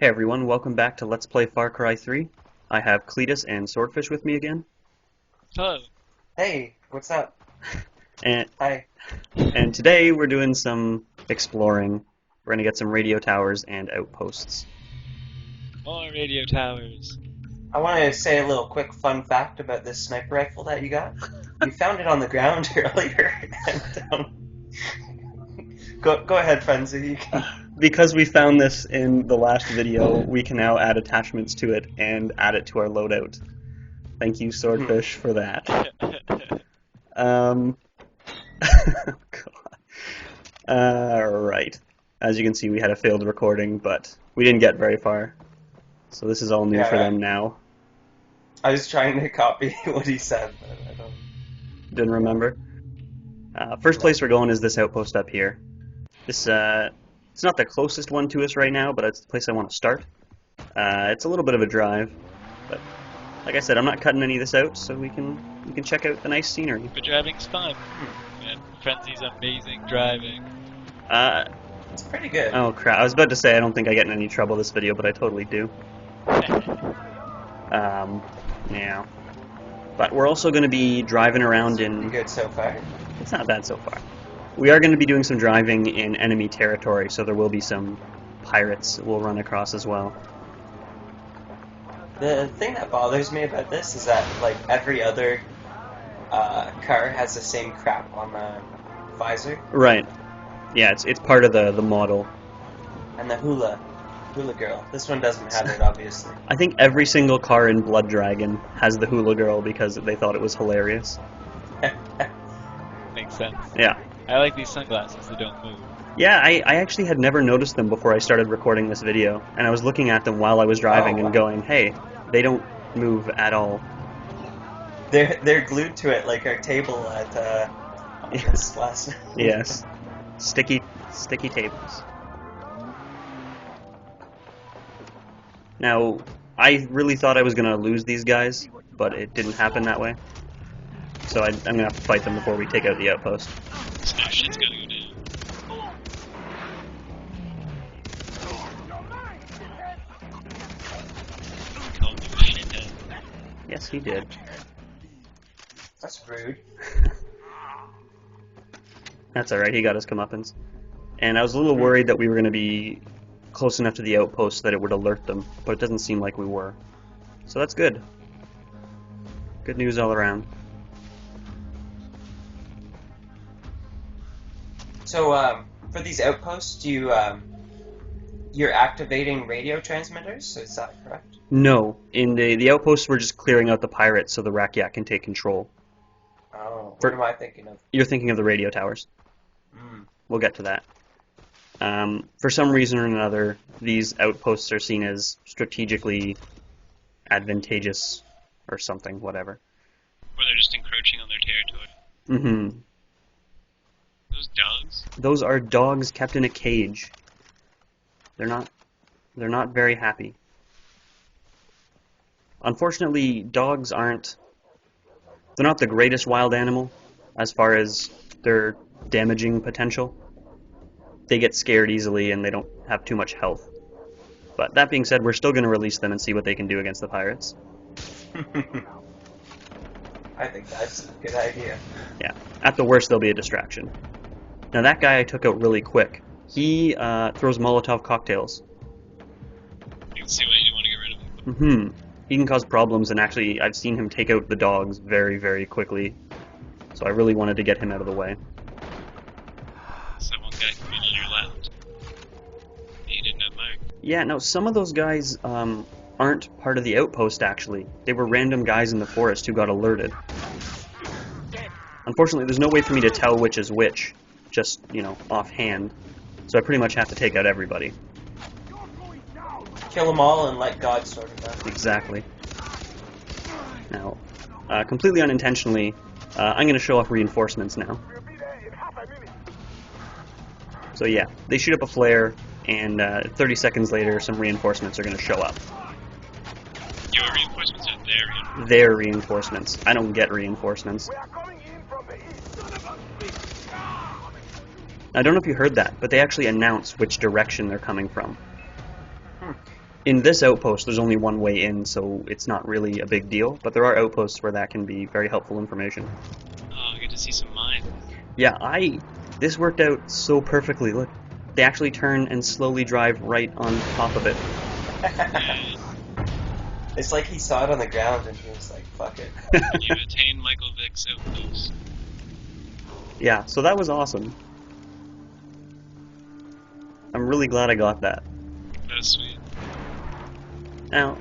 Hey everyone, welcome back to Let's Play Far Cry 3. I have Cletus and Swordfish with me again. Hello. Hey, what's up? And, Hi. and today we're doing some exploring. We're going to get some radio towers and outposts. More radio towers. I want to say a little quick fun fact about this sniper rifle that you got. You found it on the ground earlier. Go ahead, Frenzy. You can... Because we found this in the last video, we can now add attachments to it and add it to our loadout. Thank you, Swordfish, for that. Right. As you can see, we had a failed recording, but we didn't get very far. So this is all new for them now. I was trying to copy what he said, but I don't... Didn't remember. First place we're going is this outpost up here. This, it's not the closest one to us right now, but it's the place I want to start. It's a little bit of a drive, but like I said, I'm not cutting any of this out, so we can check out the nice scenery. But driving's fun. And Frenzy's amazing driving. It's pretty good. Oh crap! I was about to say I don't think I get in any trouble this video, but I totally do. Yeah. But we're also going to be driving around in... Pretty good so far. It's not bad so far. We are going to be doing some driving in enemy territory, so there will be some pirates we'll run across as well. The thing that bothers me about this is that, like, every other car has the same crap on the visor. Right. Yeah, it's part of the model. And the hula girl. This one doesn't have it, obviously. I think every single car in Blood Dragon has the hula girl because they thought it was hilarious. Makes sense. Yeah. I like these sunglasses that don't move. Yeah, I actually had never noticed them before I started recording this video, and I was looking at them while I was driving and going, hey, they don't move at all. They're glued to it like our table at this last night. Yes. Sticky tables. Now, I really thought I was going to lose these guys, but it didn't happen that way. So I'm going to have to fight them before we take out the outpost. That shit's gonna go down. Called you a shithead. Yes, he did. That's rude. That's alright, he got his comeuppance. And I was a little worried that we were going to be close enough to the outpost that it would alert them, but it doesn't seem like we were. So that's good. Good news all around. So, for these outposts, you're activating radio transmitters, is that correct? No, in the outposts we're just clearing out the pirates so the Rakyat can take control. Oh, what am I thinking of? You're thinking of the radio towers. We'll get to that. For some reason or another, these outposts are seen as strategically advantageous or something, whatever. Or they're just encroaching on their territory. Mm-hmm. Those dogs? Those are dogs kept in a cage. They're not very happy. Unfortunately, dogs aren't... They're not the greatest wild animal as far as their damaging potential. They get scared easily and they don't have too much health. But that being said, we're still going to release them and see what they can do against the pirates. I think that's a good idea. Yeah. At the worst, they'll be a distraction. Now that guy I took out really quick. He throws Molotov cocktails. You can see why you want to get rid of them. Mm-hmm. He can cause problems, and actually I've seen him take out the dogs very, very quickly. So I really wanted to get him out of the way. So one guy committed your left. You didn't have Mark. Yeah, no, some of those guys aren't part of the outpost, actually. They were random guys in the forest who got alerted. Unfortunately, there's no way for me to tell which is which, just, offhand. So I pretty much have to take out everybody. Kill them all and let God sort it out. Exactly. Now, completely unintentionally, I'm going to show off reinforcements now. So yeah, they shoot up a flare, and 30 seconds later, some reinforcements are going to show up. Your reinforcements are their reinforcements. Their reinforcements. I don't get reinforcements. I don't know if you heard that, but they actually announce which direction they're coming from. In this outpost, there's only one way in, so it's not really a big deal. But there are outposts where that can be very helpful information. Oh, I get to see some mines. Yeah, this worked out so perfectly. Look, they actually turn and slowly drive right on top of it. Yeah. It's like he saw it on the ground and he was like, fuck it. You attain Michael Vick's outpost. Yeah, so that was awesome. I'm really glad I got that. That was sweet. Now,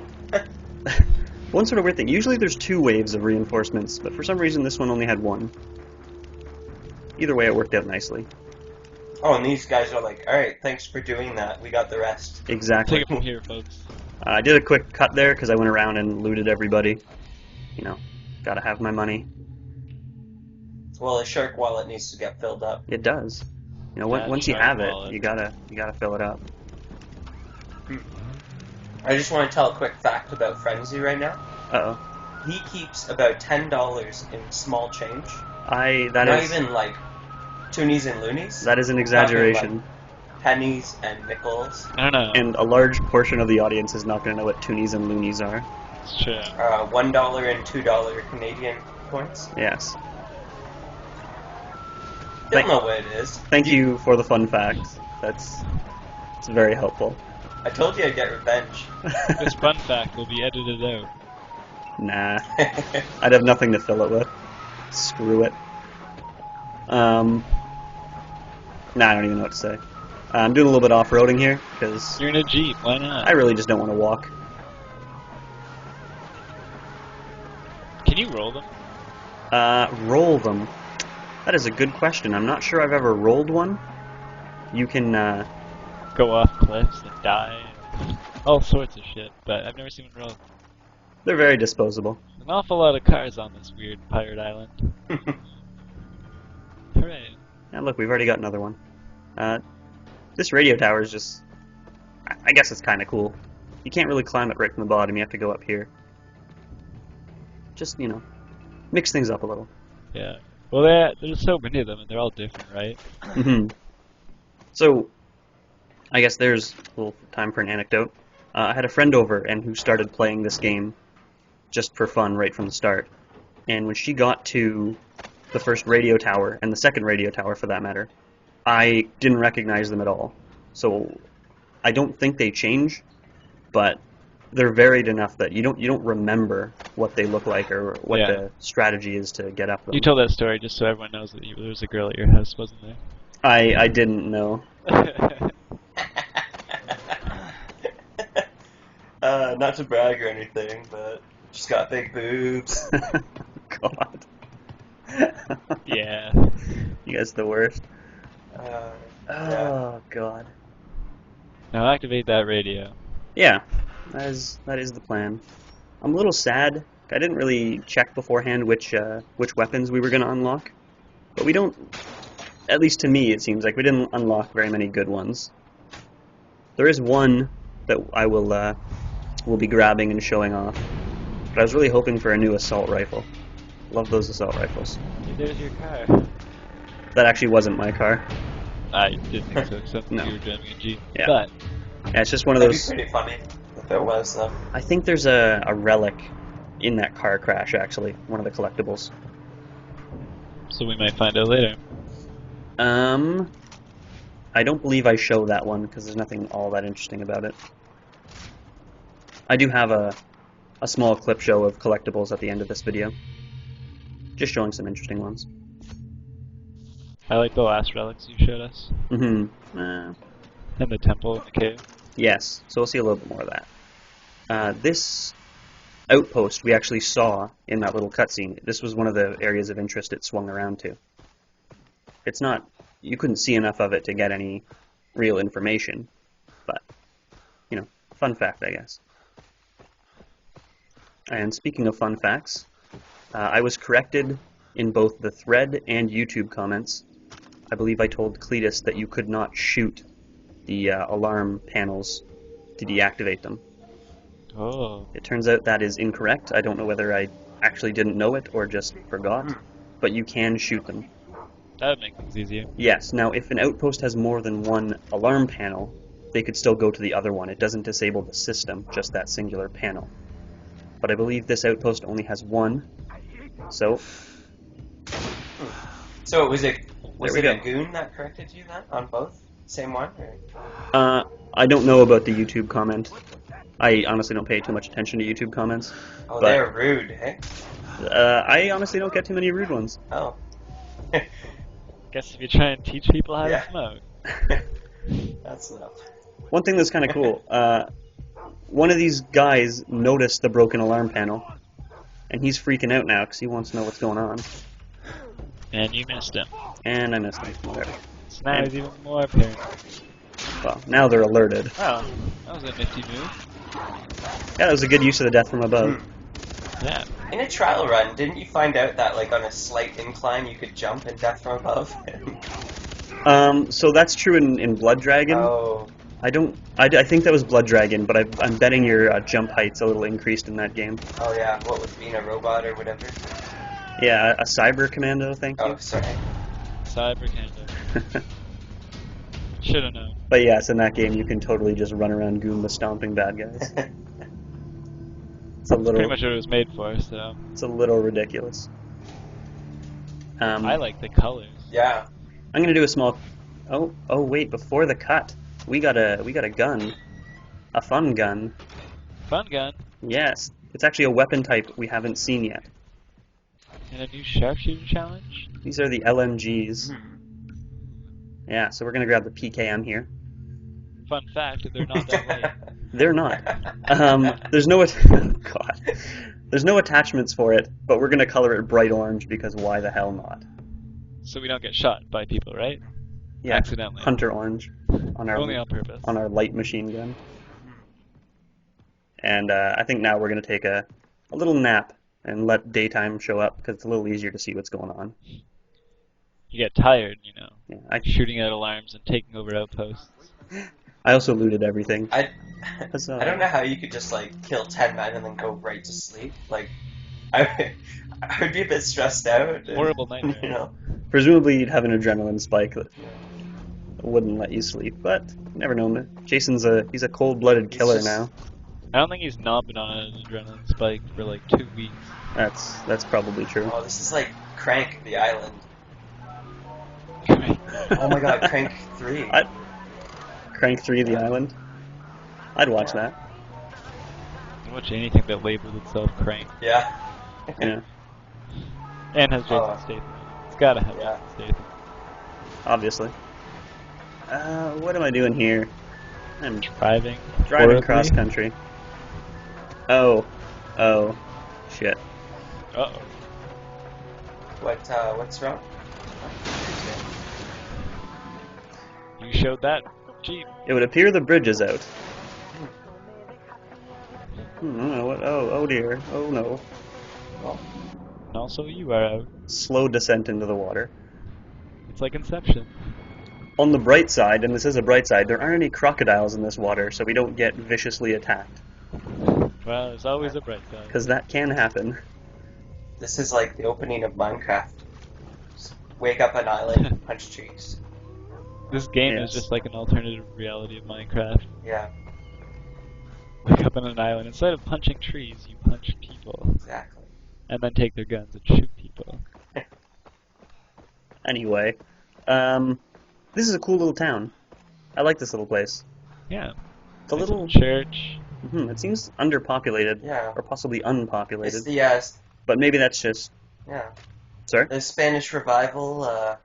one sort of weird thing. Usually there's 2 waves of reinforcements, but for some reason this one only had 1. Either way, it worked out nicely. Oh, and these guys are like, alright, thanks for doing that. We got the rest. Exactly. Take it from here, folks. I did a quick cut there because I went around and looted everybody. You know, gotta have my money. Well, a shark wallet needs to get filled up. It does. You know, Yeah, once you shark have wallet. it, you gotta fill it up. I just want to tell a quick fact about Frenzy right now. Uh-oh. He keeps about $10 in small change. That Not is even like toonies and loonies. that is an exaggeration. Pennies and nickels. I don't know. And a large portion of the audience is not going to know what toonies and loonies are. It's true. $1 and $2 Canadian coins. Yes. They'll know what it is. Thank you for the fun fact. It's very helpful. I told you I'd get revenge. This fun fact will be edited out. Nah. I'd have nothing to fill it with. Screw it. Nah, I don't even know what to say. I'm doing a little bit off-roading here, because You're in a Jeep, why not? I really just don't want to walk. Can you roll them? Roll them. That is a good question. I'm not sure I've ever rolled one. You can, Go off cliffs and die. All sorts of shit, but I've never seen one roll. they're very disposable. An awful lot of cars on this weird pirate island. Hooray. And look, we've already got another one. This radio tower is just... I guess it's kind of cool. You can't really climb it right from the bottom, you have to go up here. Just, you know, mix things up a little. Yeah. Well, there's so many of them, and they're all different, right? Mm-hmm. So, I guess there's a little time for an anecdote. I had a friend over and who started playing this game just for fun right from the start. And when she got to the first radio tower, and the second radio tower for that matter, I didn't recognize them at all. So I don't think they change, but they're varied enough that you don't remember what they look like or what the strategy is to get up them. You told that story just so everyone knows that there was a girl at your house, wasn't there? I didn't know. Not to brag or anything, but she's got big boobs. God. Yeah. You guys are the worst. Yeah. Oh, God. Now activate that radio. Yeah, that is the plan. I'm a little sad. I didn't really check beforehand which weapons we were going to unlock. But we don't, at least to me it seems like we didn't unlock very many good ones. There is one that I will be grabbing and showing off. But I was really hoping for a new assault rifle. Love those assault rifles. There's your car. That actually wasn't my car. I didn't think so, except No. you were driving a Jeep. Yeah. But Yeah, it's just one of That'd those... be pretty funny if it was, though. I think there's a relic in that car crash, actually. One of the collectibles. so we might find out later. I don't believe I show that one, because there's nothing all that interesting about it. I do have a small clip show of collectibles at the end of this video. Just showing some interesting ones. I like the last relics you showed us. Mm-hmm. And the temple in the cave. Yes, so we'll see a little bit more of that. This outpost we actually saw in that little cutscene. This was one of the areas of interest it swung around to. It's not... You couldn't see enough of it to get any real information, but, you know, fun fact, I guess. And speaking of fun facts, I was corrected in both the thread and YouTube comments. I believe I told Cletus that you could not shoot the alarm panels to deactivate them. Oh. It turns out that is incorrect. I don't know whether I actually didn't know it or just forgot, but you can shoot them. That would make things easier. Yes, now if an outpost has more than one alarm panel, they could still go to the other one. It doesn't disable the system, just that singular panel. But I believe this outpost only has one, so So was it There we a go. goon that corrected you then on both? Same one? Or? I don't know about the YouTube comment. I honestly don't pay too much attention to YouTube comments. Oh, But- they're rude, eh? I honestly don't get too many rude ones. Oh. Guess if you try and teach people how Yeah. to smoke. That's enough. One thing that's kind of cool, one of these guys noticed the broken alarm panel, and he's freaking out now because he wants to know what's going on. And you missed him. And I missed him. Whatever. So now he's even more apparent. Well, now they're alerted. Oh, that was a nifty move. Yeah, that was a good use of the death from above. Yeah. In a trial run, didn't you find out that like on a slight incline you could jump in death from above? So that's true in Blood Dragon. Oh. I think that was Blood Dragon, but I'm betting your jump height's a little increased in that game. Oh yeah, what with being a robot or whatever? Yeah, a cyber commando, thank Oh, you. sorry. Cyber Candle. Should have known. But yes, in that game you can totally just run around Goomba stomping bad guys. It's a Pretty little, much what it was made for, so. it's a little ridiculous. I like the colors. Yeah. I'm gonna do a small. Oh wait! Before the cut, we got a gun, a fun gun. Fun gun. Yes, it's actually a weapon type we haven't seen yet. And a new sharpshooter challenge. These are the LMGs. Hmm. Yeah, so we're gonna grab the PKM here. Fun fact, they're not that way. They're not. There's no God. There's no attachments for it, but we're gonna color it bright orange because why the hell not? So we don't get shot by people, right? Yeah, Accidentally. hunter orange on Only our on purpose. light machine gun. And I think now we're gonna take a little nap and let daytime show up because it's a little easier to see what's going on. You get tired, you know, Yeah, shooting out alarms and taking over outposts. I also looted everything. I So- I don't know how you could just like kill 10 men and then go right to sleep. Like, I would be a bit stressed out. and, Horrible nightmare. You know. Presumably you'd have an adrenaline spike that wouldn't let you sleep, but you never know. Jason's he's a cold-blooded killer just- now. I don't think he's not been on an adrenaline spike for like 2 weeks. That's probably true. Oh, this is like Crank the Island. Oh my God, Crank 3. Crank 3 the Island. I'd watch that. I'd watch anything that labels itself crank Yeah. Yeah, and has Jason Oh. Statham. It's gotta have Yeah. Jason Statham. obviously. What am I doing here? I'm Driving. driving horribly. cross country. Oh, shit. Uh-oh. What's wrong? You showed that Jeep. It would appear the bridge is out. Oh, what? Oh dear. Oh no. And also you are out. Slow descent into the water. It's like Inception. On the bright side, and this is a bright side, there aren't any crocodiles in this water, so we don't get viciously attacked. Well, there's always a bright side. Because that can happen. This is like the opening of Minecraft. Just wake up an island, punch trees. This game Yes. is just like an alternative reality of Minecraft. Yeah, Wake up on an island. Instead of punching trees, you punch people. exactly. And then take their guns and shoot people. Anyway, this is a cool little town. I like this little place. Yeah. It's a Nice little... church. It seems underpopulated, Yeah. or possibly It's unpopulated, the but maybe that's just... yeah Sorry? the Spanish revival.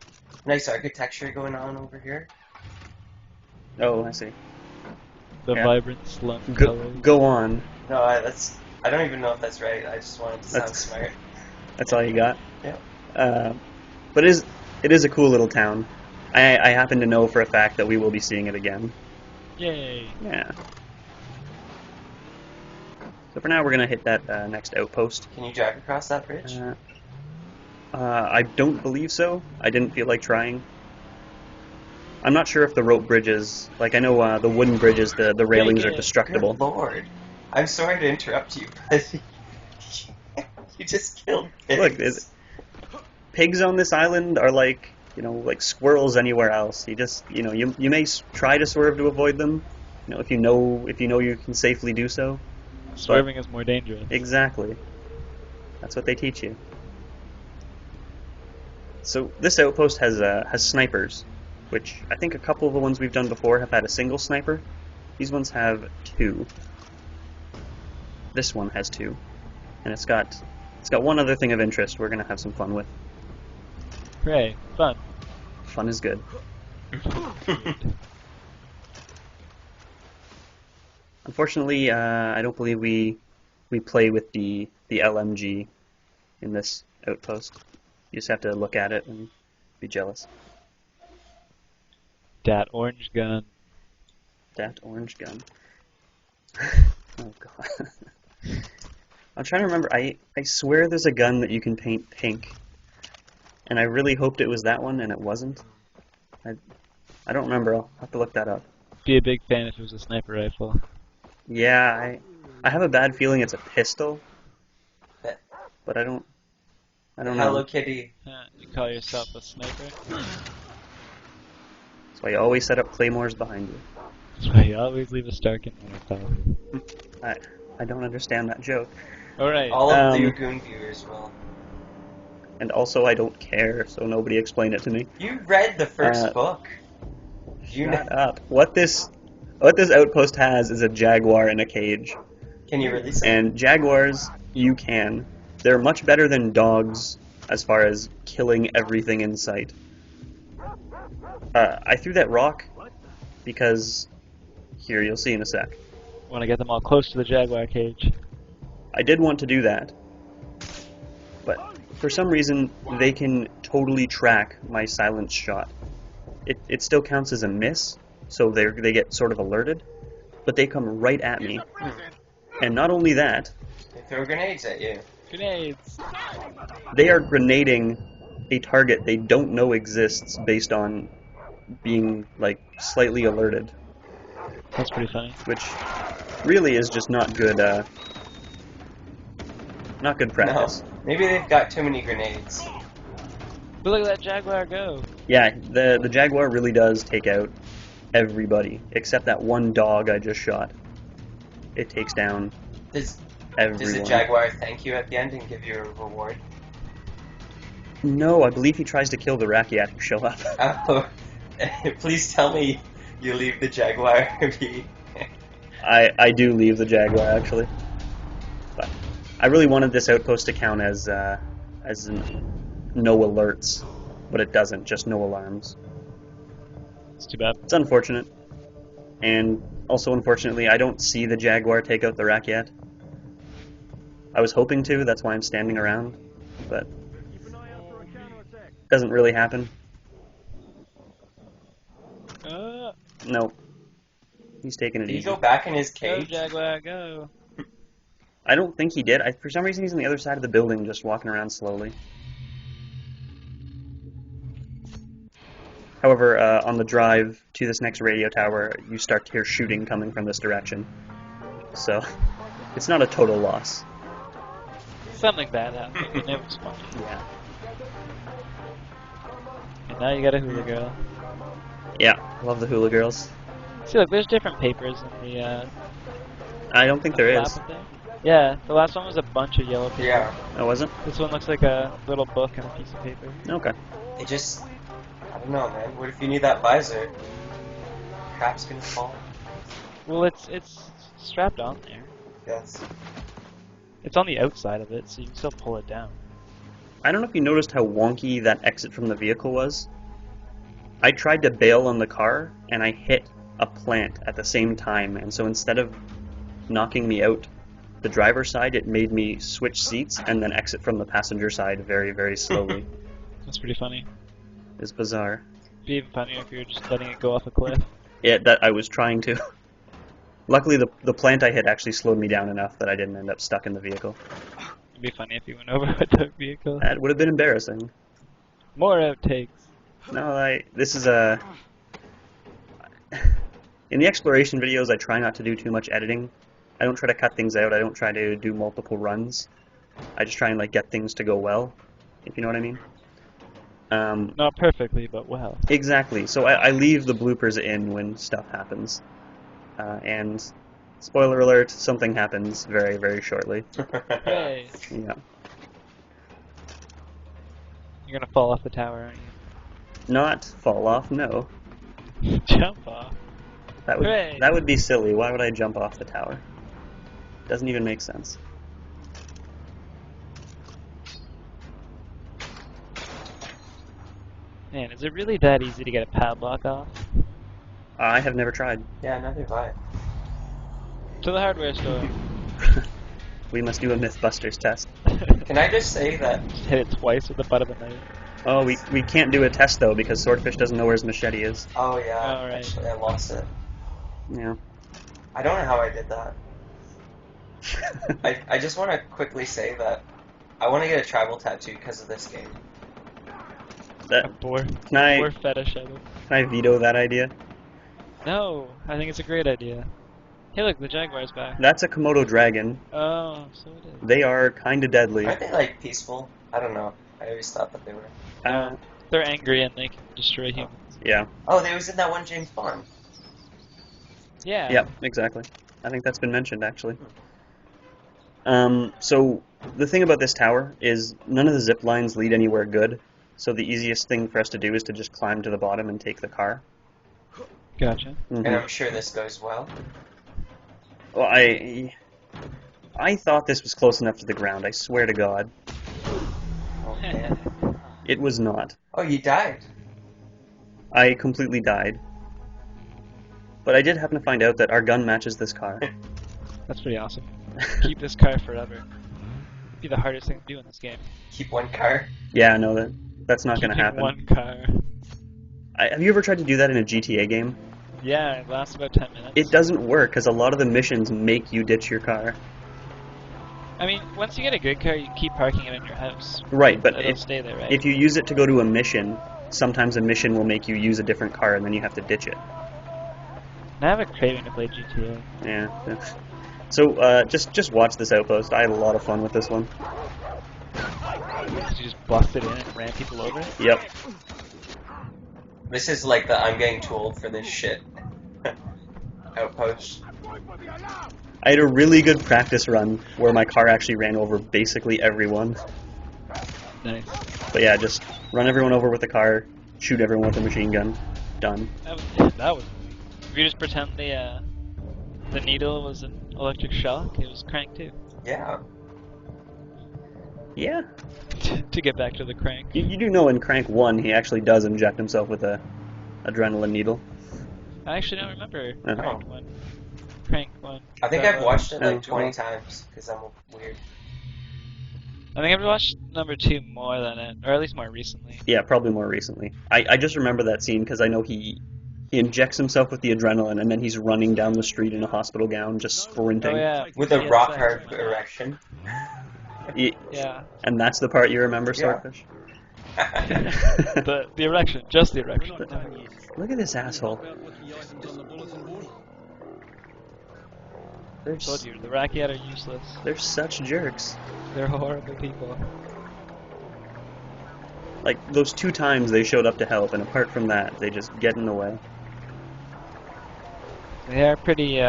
Nice architecture going on over here. Oh, I see. The Yeah. vibrant slump Go, colors. go on. No, I don't even know if that's right. I just wanted to sound That's- smart. That's all you got? Yeah. But it is a cool little town. I happen to know for a fact that we will be seeing it again. Yay. Yeah. So for now, we're going to hit that next outpost. Can you drive across that bridge? I don't believe so. I didn't feel like trying. I'm not sure if the rope bridges, like I know the wooden bridges, the railings are Good destructible. Good lord. I'm sorry to interrupt you, but you just killed pigs. Look, pigs on this island are like, like squirrels anywhere else. You just, you may try to swerve to avoid them, if you know you can safely do so. Swerving is more dangerous. Exactly. That's what they teach you. So this outpost has snipers, which I think a couple of the ones we've done before have had a single sniper. These ones have 2. This one has 2, and it's got one other thing of interest we're gonna have some fun with. Hooray, fun. Fun is good. Unfortunately, I don't believe we play with the LMG in this outpost. You just have to look at it and be jealous. Dat orange gun. That orange gun. Oh god. I'm trying to remember. I swear there's a gun that you can paint pink, and I really hoped it was that one, and it wasn't. I don't remember. I'll have to look that up. Be a big fan if it was a sniper rifle. Yeah, I have a bad feeling it's a pistol, but I don't know. Hello Kitty. You call yourself a sniper? That's why you always set up claymores behind you. That's why you always leave a Stark in one. I don't understand that joke. Alright. All of the Lagoon viewers will. And also, I don't care, so nobody explain it to me. You read the first book. Shut up. What this outpost has is a jaguar in a cage. Can you release it? And jaguars, you can. They're much better than dogs as far as killing everything in sight. I threw that rock because... Here, you'll see in a sec. Want to get them all close to the jaguar cage. I did want to do that, but for some reason they can totally track my silence shot. It still counts as a miss, so they get sort of alerted, but they come right at me. And not only that, They throw grenades at you. Grenades! they are grenading a target they don't know exists based on being, like, slightly alerted. That's pretty funny. Which really is just not good practice. No. Maybe they've got too many grenades. But look at that jaguar go! Yeah, the jaguar really does take out everybody, except that one dog I just shot. It takes down Does everyone. the jaguar thank you at the end and give you a reward? No, I believe he tries to kill the Rakiat who show up. Oh, please tell me you leave the jaguar be. I do leave the jaguar, actually. But I really wanted this outpost to count as no alerts, but it doesn't, just no alarms. It's too bad. It's unfortunate. And also, unfortunately, I don't see the jaguar take out the Rakiat. I was hoping to, that's why I'm standing around, but it doesn't really happen. No. He's taking it Did he easy. go back in his Go, cage? jaguar, go! I don't think he did. For some reason, he's on the other side of the building, just walking around slowly. However, on the drive to this next radio tower, you start to hear shooting coming from this direction. So, it's not a total loss. Something bad happened, and it was funny. Yeah. And now you got a hula girl. Yeah, love the hula girls. See, look, there's different papers in the, I don't think there is. flap up there. Yeah, the last one was a bunch of yellow paper. Yeah. Oh, wasn't? This one looks like a little book and a piece of paper. Okay. It just... I don't know, man. What if you need that visor? Crap's gonna fall. Well, it's strapped on there. Yes. It's on the outside of it, so you can still pull it down. I don't know if you noticed how wonky that exit from the vehicle was. I tried to bail on the car, and I hit a plant at the same time, and so instead of knocking me out the driver's side, it made me switch seats and then exit from the passenger side very, very slowly. That's pretty funny. It's bizarre. It'd be even funnier if you were just letting it go off a cliff. Yeah, that I was trying to. Luckily, the plant I hit actually slowed me down enough that I didn't end up stuck in the vehicle. It'd be funny if you went over with the vehicle. That would have been embarrassing. More outtakes. No, this is a... In the exploration videos, I try not to do too much editing. I don't try to cut things out. I don't try to do multiple runs. I just try and get things to go well, if you know what I mean. Not perfectly, but well. Exactly. So I leave the bloopers in when stuff happens. and spoiler alert, something happens very, very shortly. Hey, Yeah. you're gonna fall off the tower, aren't Not fall off, no. you? Jump off. Hooray. That would be silly. Why would I jump off the tower? Doesn't even make sense. Man, is it really that easy to get a padlock off? I have never tried. Yeah, neither have I. To the hardware store. We must do a Mythbusters test. Can I just say that? Just hit it twice with the butt of a knife. Oh, we can't do a test though because Swordfish doesn't know where his machete is. Oh yeah, Oh, right. actually I lost it. Yeah. I don't know how I did that. I just want to quickly say that I want to get a tribal tattoo because of this game. A boar Can fetish of it. I veto that idea? No, I think it's a great idea. Hey look, the jaguar's back. That's a Komodo dragon. Oh, so it is. They are kinda deadly. Aren't they like peaceful? I don't know. I always thought that they were. They're angry and they can destroy humans. Yeah. Oh, they was in that one James Bond. Yeah. Yep, exactly. I think that's been mentioned, actually. So, the thing about this tower is none of the zip lines lead anywhere good, so the easiest thing for us to do is to just climb to the bottom and take the car. Gotcha. And I'm sure this goes well. Well, I thought this was close enough to the ground, I swear to God. Oh, man. It was not. Oh, you died. I completely died. But I did happen to find out that our gun matches this car. That's pretty awesome. Keep this car forever. It'd be the hardest thing to do in this game. Keep one car. Yeah, no, that's not going to Keeping happen. one car. Have you ever tried to do that in a GTA game? Yeah, it lasts about 10 minutes. It doesn't work, because a lot of the missions make you ditch your car. I mean, once you get a good car, you keep parking it in your house. Right, but It'll stay there, right? if you use it to go to a mission, sometimes a mission will make you use a different car, and then you have to ditch it. I have a craving to play GTA. Yeah. So, just watch this outpost. I had a lot of fun with this one. Did you just bust it in and ran people over? Yep. This is like the I'm getting too old for this shit outpost. I had a really good practice run where my car actually ran over basically everyone. Nice. But yeah, just run everyone over with the car, shoot everyone with a machine gun. Done. That was. If you just pretend the needle was an electric shock, it was crank too. Yeah. Yeah. To get back to the crank. You do know in Crank 1 he actually does inject himself with a adrenaline needle. I actually don't remember Oh. Crank 1. Crank 1. I think But, I've watched it like Oh, 20 well. times because I'm weird. I think I've watched number 2 more than it, or at least more recently. Yeah, probably more recently. I just remember that scene because I know he injects himself with the adrenaline and then he's running down the street in a hospital gown, just sprinting. Oh yeah. With a Yes, rock I hard remember. erection. Yeah. And that's the part you remember, Yeah. Swordfish? The erection, just the erection. Look at this asshole. I told you, the Rakiat are useless. They're such jerks. They're horrible people. Like, those 2 times they showed up to help, and apart from that, they just get in the way. They are pretty,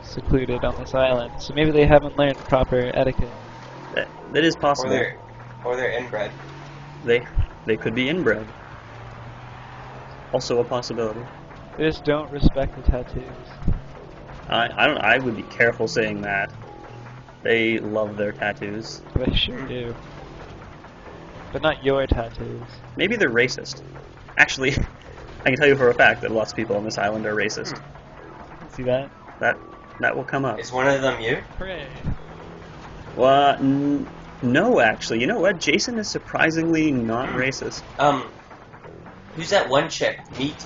secluded on this island, so maybe they haven't learned proper etiquette. That is possible. Or they're inbred. They could be inbred. Also a possibility. They just don't respect the tattoos. I would be careful saying that. They love their tattoos. They sure do. But not your tattoos. Maybe they're racist. Actually, I can tell you for a fact that lots of people on this island are racist. See that? That will come up. Is one of them you? Hooray. Well, no, actually. You know what? Jason is surprisingly not racist. Who's that one chick? Meet,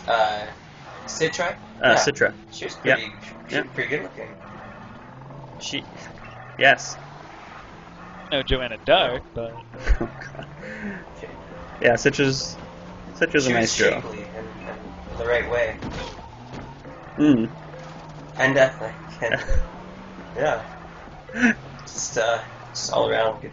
Citra? Citra. She was Yeah. pretty good looking. Yes. No Joanna Dark, but Oh, God. Yeah, Citra's a She nice was girl. shapely and the right way. And ethnic. And, yeah. Just all around good.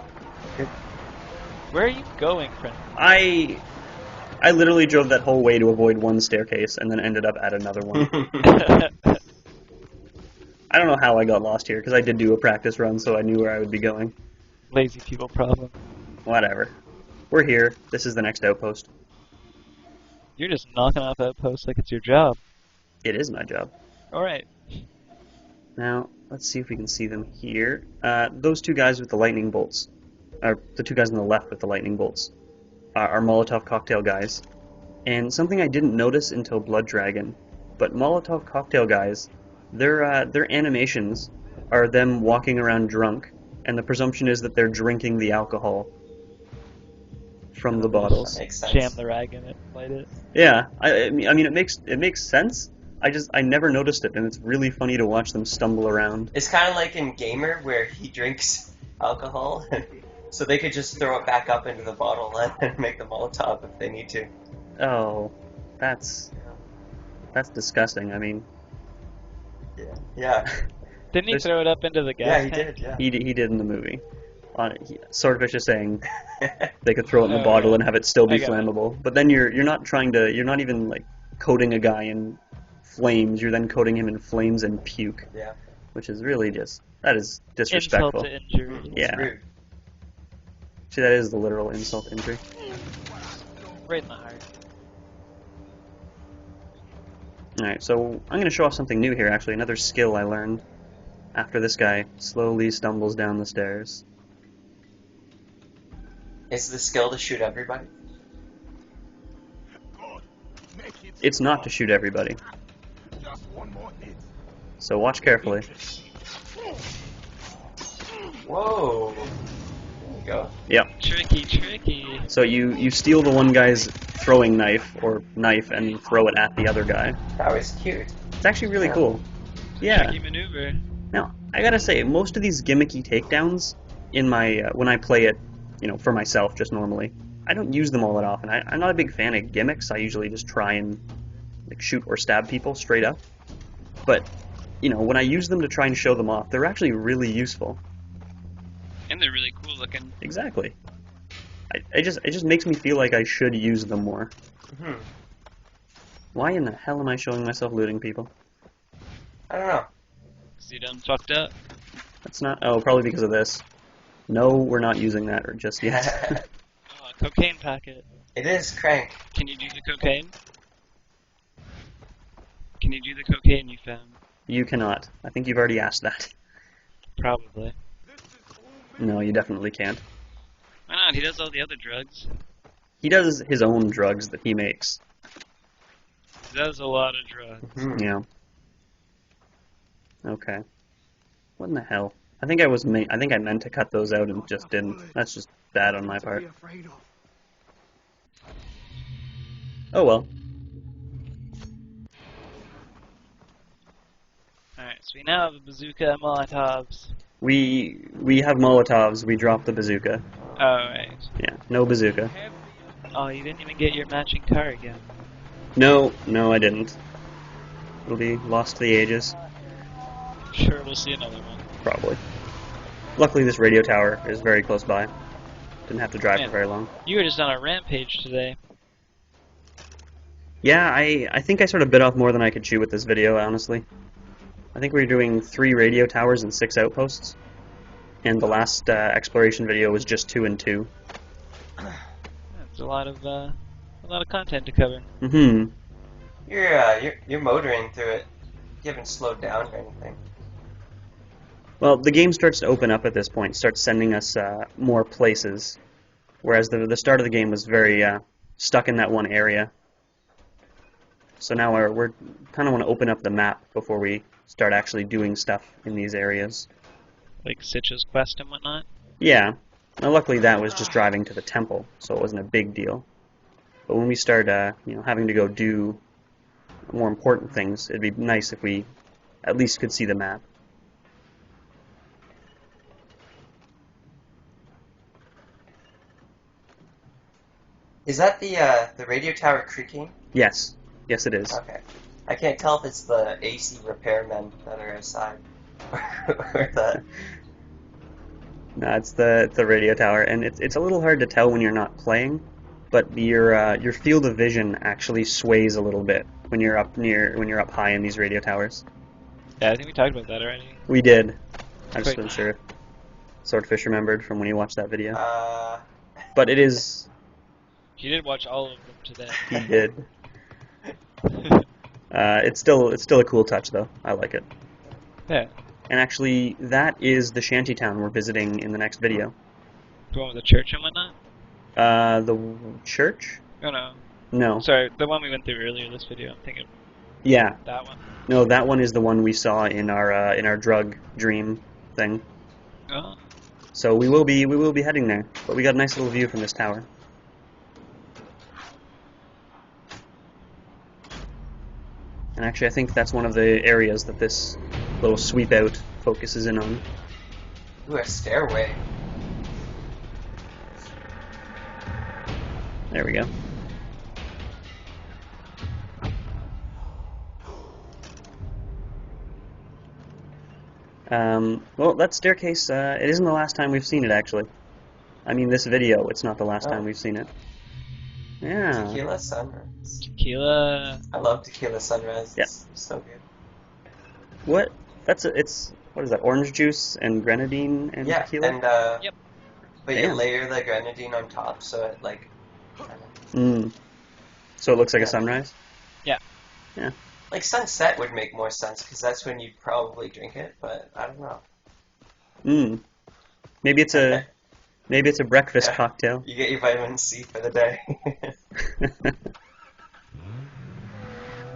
where are you going, friend? I literally drove that whole way to avoid one staircase and then ended up at another one. I don't know how I got lost here, because I did do a practice run, so I knew where I would be going. Lazy people problem. Whatever. We're here. This is the next outpost. You're just knocking off outposts like it's your job. It is my job. Alright. Now, let's see if we can see them here. Those two guys with the lightning bolts, the two guys on the left with the lightning bolts, are Molotov cocktail guys. And something I didn't notice until Blood Dragon, but Molotov cocktail guys, their animations are them walking around drunk, and the presumption is that they're drinking the alcohol from the bottles. That makes sense. Jam the rag in it, light it. Yeah, I mean it makes sense. I never noticed it, and it's really funny to watch them stumble around. It's kind of like in Gamer where he drinks alcohol, so they could just throw it back up into the bottle and make the Molotov if they need to. Oh, that's disgusting. I mean, Yeah. Didn't he There's- throw it up into the gas Yeah, he tank? did. Yeah. he did in the movie. Swordfish is saying they could throw it in the Oh, bottle yeah. and have it still be I got it. flammable. But then you're not even like coating a guy in flames. You're then coating him in flames and puke, Yeah. which is really that is Insult disrespectful. to injury. It's Yeah. rude. See, that is the literal insult injury. Right in the heart. Alright, so I'm going to show off something new here, actually, another skill I learned after this guy slowly stumbles down the stairs. Is the skill to shoot everybody? It's not to shoot everybody, so watch carefully. Whoa. There you go. Yep. Tricky. So you steal the one guy's throwing knife and throw it at the other guy. That was cute. It's actually really cool. Yeah. Tricky maneuver. Now, I gotta say, most of these gimmicky takedowns in my when I play it, for myself, just normally, I don't use them all that often. I'm not a big fan of gimmicks. I usually just try and shoot or stab people straight up. But when I use them to try and show them off, they're actually really useful. And they're really cool looking. Exactly. It just makes me feel like I should use them more. Hmm. Why in the hell am I showing myself looting people? I don't know. Cause you done fucked up. That's not. Oh, probably because of this. No, we're not using that just yet. Oh, a cocaine packet. It is Crank. Can you do the cocaine? Can you do the cocaine you found? You cannot. I think you've already asked that. Probably. No, you definitely can't. Why not? He does all the other drugs. He does his own drugs that he makes. He does a lot of drugs. Hmm. Yeah. Okay. What in the hell? I think I meant to cut those out and just didn't. That's just bad on my part. Oh well. Alright, so we now have a bazooka and Molotovs. We have Molotovs. We dropped the bazooka. Alright. Yeah, no bazooka. Oh, you didn't even get your matching car again. No, I didn't. It'll be lost to the ages, I'm sure we'll see another one. probably. Luckily, this radio tower is very close by. Didn't have to drive Man. for very long. You were just on a rampage today. Yeah, I think I sort of bit off more than I could chew with this video, honestly. I think we were doing 3 radio towers and 6 outposts, and the last exploration video was just 2 and 2. That's a lot of content to cover. Mm-hmm. You're motoring through it. You haven't slowed down or anything. Well, the game starts to open up at this point, starts sending us more places, whereas the start of the game was very stuck in that one area. So now we're kind of want to open up the map before we start actually doing stuff in these areas. Like Sitch's quest and whatnot. Yeah. Now, luckily that was just driving to the temple, so it wasn't a big deal. But when we start, having to go do more important things, it'd be nice if we at least could see the map. Is that the radio tower creaking? Yes. Yes, it is. Okay. I can't tell if it's the AC repairmen that are outside or the. No, it's the radio tower, and it's a little hard to tell when you're not playing, but your field of vision actually sways a little bit when you're up high in these radio towers. Yeah, I think we talked about that already. We did. I just Quite- wasn't sure if Swordfish remembered from when he watched that video. Uh, But it is... He did watch all of them today. He did. It's still a cool touch, though. I like it. Yeah. And actually, that is the shantytown we're visiting in the next video. The one with the church and whatnot? The church? Oh no. No. Sorry, the one we went through earlier this video. I'm thinking Yeah. that one. No, that one is the one we saw in our drug dream thing. Oh. So we will be heading there. But we got a nice little view from this tower. And actually, I think that's one of the areas that this little sweep out focuses in on. ooh, a stairway. There we go. Well, that staircase, it isn't the last time we've seen it, actually. I mean, this video, it's not the last time we've seen it. Yeah. Tequila sunrise. Tequila. I love tequila sunrise. Yeah. It's so good. What? It's, what is that, orange juice and grenadine and Yeah, tequila? and Yep. but you Damn. layer the grenadine on top, so it like, So it looks like Yeah. a sunrise? like sunset would make more sense because that's when you'd probably drink it. But I don't know. Maybe it's a breakfast Yeah. cocktail. You get your vitamin C for the day.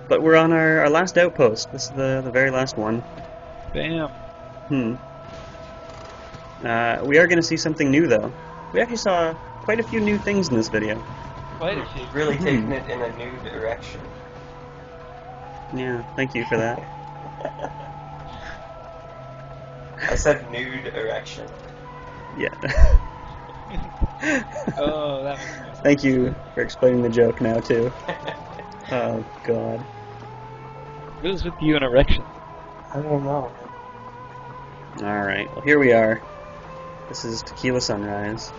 But we're on our last outpost. This is the very last one. Bam. We are going to see something new, though. We actually saw quite a few new things in this video. Quite a few. Really taking it in a new direction. Yeah, thank you for that. I said nude erection. Yeah. Oh, that makes more sense. Thank you for explaining the joke now, too. Oh, God. What is with you and erection? I don't know. Alright, well, here we are. This is Tequila Sunrise.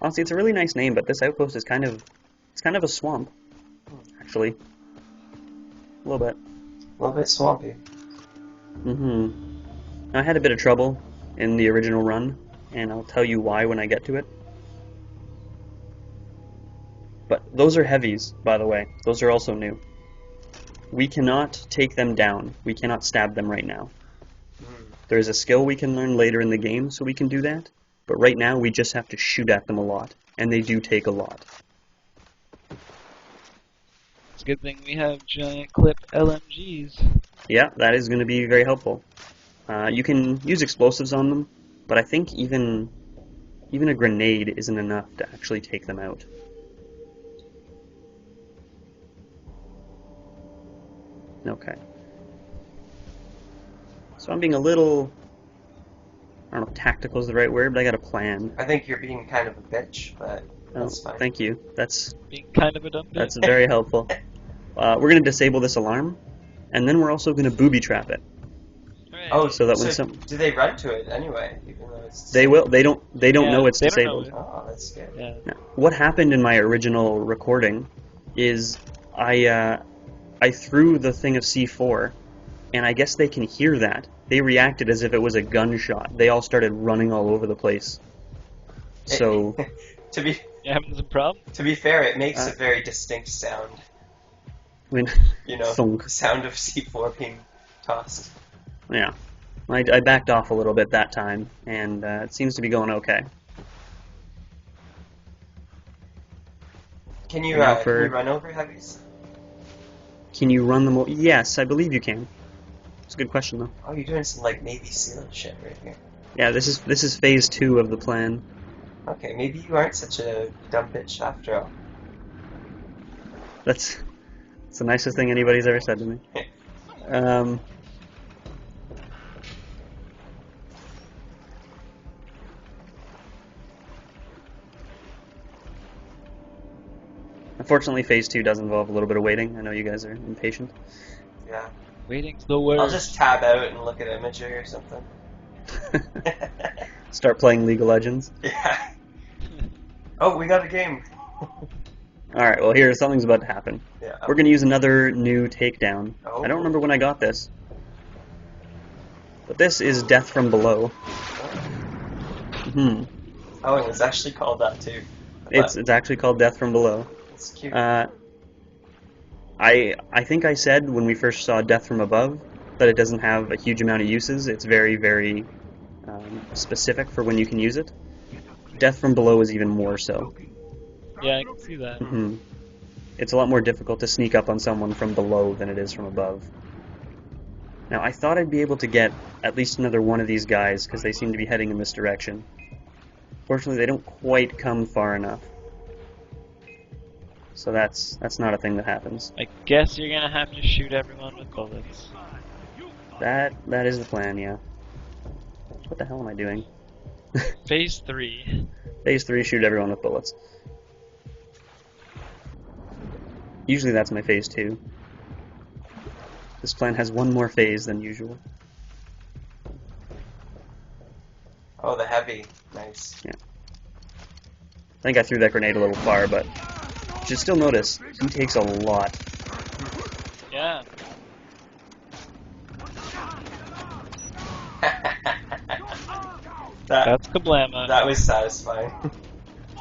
Honestly, it's a really nice name, but this outpost is kind of a swamp, actually. A little bit. A little bit swampy. I had a bit of trouble in the original run, and I'll tell you why when I get to it. But those are heavies, by the way. Those are also new. We cannot take them down. We cannot stab them right now. There's a skill we can learn later in the game, so we can do that. But right now, we just have to shoot at them a lot, and they do take a lot. It's a good thing we have giant clip LMGs. Yeah, that is going to be very helpful. You can use explosives on them, but I think even a grenade isn't enough to actually take them out. Okay. So I'm being a little... I don't know if tactical is the right word, but I got a plan. I think you're being kind of a bitch, but that's fine. Thank you. That's Being kind of a dumb bitch. That's very helpful. We're going to disable this alarm, and then we're also going to booby trap it. Hooray. Oh, So that when do they run to it anyway? Even though it's They will. They don't Yeah, know it's they don't know disabled. it. Oh, that's good. Yeah. Now, what happened in my original recording is I threw the thing of C4, and I guess they can hear that. They reacted as if it was a gunshot. They all started running all over the place. So, to be You having some problem? to be fair, it makes a very distinct sound. I mean, You know, thunk. the sound of C4 being tossed. Yeah. I backed off a little bit that time, and it seems to be going okay. Can you Now can you run over heavies? Can you run them? Yes, I believe you can. It's a good question, though. Oh, you're doing some like Navy SEAL shit right here. Yeah, this is phase 2 of the plan. Okay, maybe you aren't such a dumb bitch after all. That's the nicest thing anybody's ever said to me. Unfortunately, phase 2 does involve a little bit of waiting. I know you guys are impatient. Yeah. Waiting's the word. I'll just tab out and look at imagery or something. Start playing League of Legends. Yeah. Oh, we got a game. Alright, well here, something's about to happen. Yeah. We're gonna use another new takedown. Oh. I don't remember when I got this. But this is Death from Below. Hmm. Oh, it was actually called that too. It's actually called Death from Below. It's cute. I think I said when we first saw Death from Above that it doesn't have a huge amount of uses. It's very, very specific for when you can use it. Death from Below is even more so. Yeah, I can see that. Hmm. It's a lot more difficult to sneak up on someone from below than it is from above. Now, I thought I'd be able to get at least another one of these guys because they seem to be heading in this direction. Fortunately, they don't quite come far enough. So that's not a thing that happens. I guess you're gonna have to shoot everyone with bullets. That is the plan, yeah. What the hell am I doing? Phase 3. Phase 3, shoot everyone with bullets. Usually that's my phase 2. This plan has one more phase than usual. Oh, the heavy. Nice. Yeah. I think I threw that grenade a little far, but you should still notice, he takes a lot. Yeah. That's kablama. That was satisfying.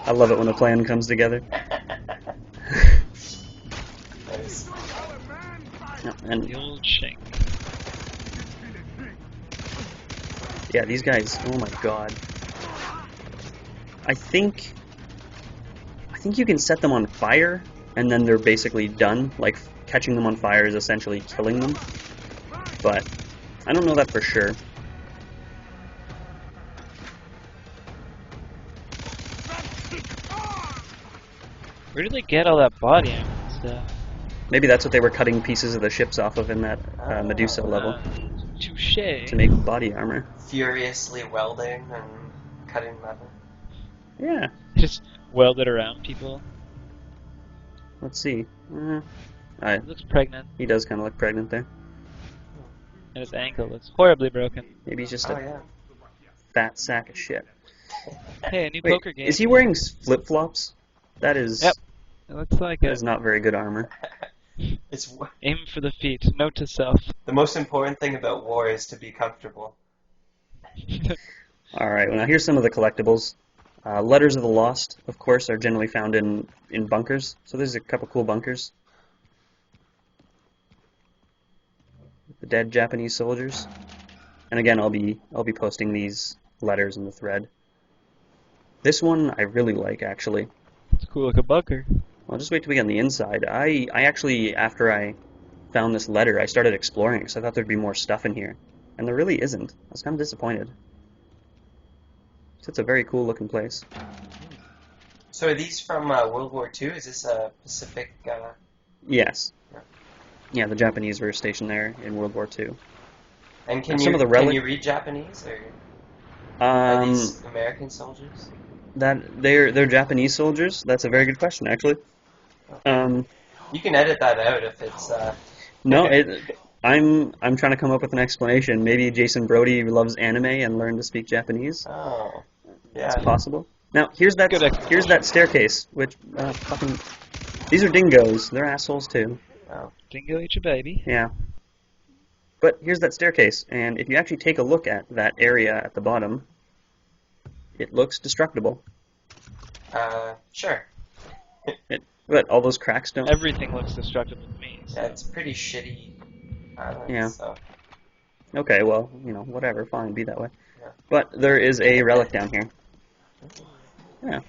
I love it when a plan comes together. Nice. And The old shank. yeah, these guys, oh my god. I think you can set them on fire, and then they're basically done. Like, catching them on fire is essentially killing them. But I don't know that for sure. Where did they get all that body armor and stuff? Maybe that's what they were cutting pieces of the ships off of in that Medusa level, Touche. to make body armor. Furiously welding and cutting metal. Yeah, Just welded around people. let's see. He looks pregnant, He does kind of look pregnant there. and his ankle looks horribly broken. Maybe he's just Oh a yeah. fat sack of shit. Hey, a new Wait, poker game. is he wearing flip-flops? That is, Yep. It looks like that it. is not very good armor. It's Aim for the feet. Note to self. the most important thing about war is to be comfortable. Alright, well now here's some of the collectibles. Letters of the Lost, of course, are generally found in bunkers. So there's a couple cool bunkers. The dead Japanese soldiers. And again, I'll be posting these letters in the thread. This one I really like, actually. It's cool like a bunker. Well, just wait till we get on the inside. I actually, after I found this letter, I started exploring it because I thought there'd be more stuff in here. And there really isn't. I was kind of disappointed. So it's a very cool looking place. So are these from World War II? Is this a Pacific? Yes. Yeah. Yeah, the Japanese were stationed there in World War II. And can And you some of the can relic- you read Japanese, or are these American soldiers? That they're Japanese soldiers. That's a very good question, actually. You can edit that out if it's. No, I'm trying to come up with an explanation. Maybe Jason Brody loves anime and learned to speak Japanese. Oh, yeah. It's possible. Now here's that Good explanation. here's that staircase. Which fucking these are dingoes. They're assholes too. Oh. Dingo eat your baby. Yeah. But here's that staircase, and if you actually take a look at that area at the bottom, it looks destructible. Sure. But all those cracks don't. Everything looks destructible to me. So. Yeah, it's pretty shitty island. Yeah. So. Okay, well, whatever, fine, be that way. Yeah. But there is a relic down here. Yeah.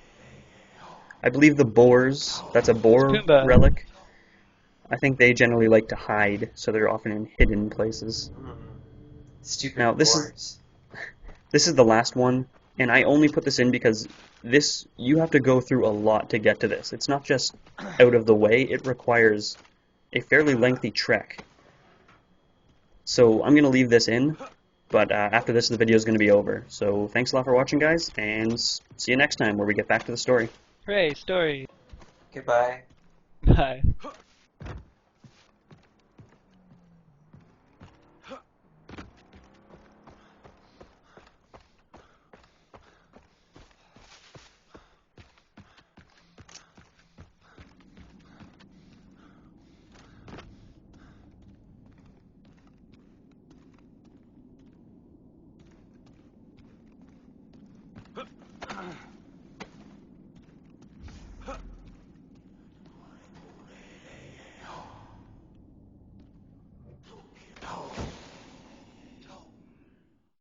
I believe the boars, that's a boar It's Pumbaa. relic. I think they generally like to hide, so they're often in hidden places. Stupid Now, this is the last one, and I only put this in because you have to go through a lot to get to this. It's not just out of the way, it requires a fairly lengthy trek. So I'm going to leave this in, but after this the video is going to be over. So thanks a lot for watching, guys, and see you next time where we get back to the story. Hooray, story. Goodbye. Bye.